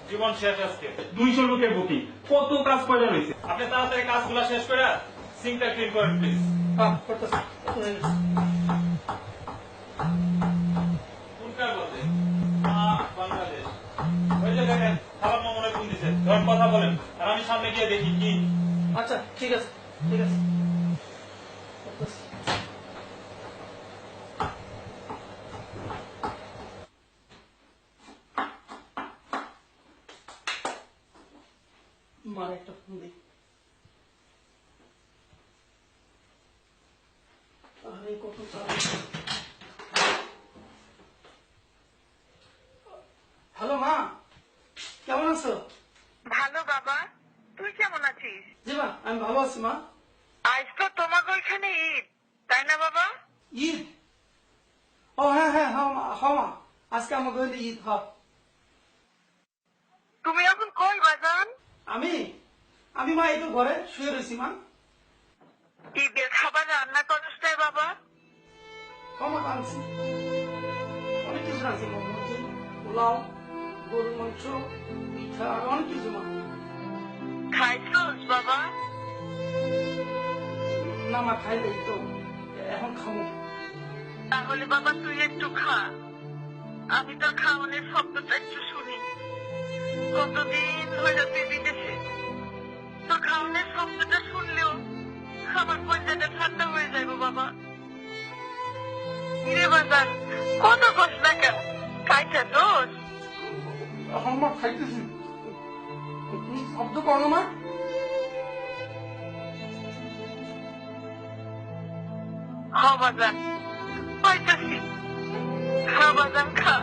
জীবন শেষ আজকে। 200 লোকের বুকিং, কত কাজ পয়লা রয়েছে। আপনি তাড়াতাড়ি কাজগুলো শেষ করে সিঙ্কটা ক্লিন করেন প্লিজ। কোনটা বলতে? বাংলাদেশ। ওই যে দেখেন খাবার মনে ফোন দিছে, ধরেন কথা বলেন আর আমি সামনে গিয়ে দেখি কি। আচ্ছা ঠিক আছে ঠিক আছে। মার একটা ফোন দিই। আরে কত চাপ। হ্যালো মা, কেমন আছো? ভালো বাবা, তুই কেমন আছিস? জি মা, আমি ভালো আছি মা। আজ তো তোমাকে ওইখানে ঈদ, তাই না বাবা? ঈদ? ও হ্যাঁ হ্যাঁ হ্যাঁ মা, হ্যাঁ মা, আজকে আমাকে হইলে ঈদ। হ্যাঁ তুমি এখন কই বাজান? আমি আমি মা এই তো ঘরে শুয়ে রয়েছি মা। ঈদের খাবার রান্না করছ নাই বাবা? ক্ষমা আনছি, অনেক কিছু রাখছি মা, পোলাও, গরুর মাংস, পিঠা আর অনেক কিছু মা। খাইছস বাবা? না মা, খাইলেই তো, এখন খাবো। তাহলে বাবা তুই একটু খা, আমি তোর খাওয়ানোর শব্দটা একটু শুনি। কতদিন ধরে তুই বিদেশে, তোর খাওয়ানোর শব্দটা শুনলেও আমার কলজাটা ঠান্ডা হয়ে যাবে বাবা। কিরে বাজান, কত কষ্ট না কেন, খাইছে দোষ? এখন মা খাইতেছি, শব্দ করো মা। হ বাজান, পাইতেছি, খা বাজান খা।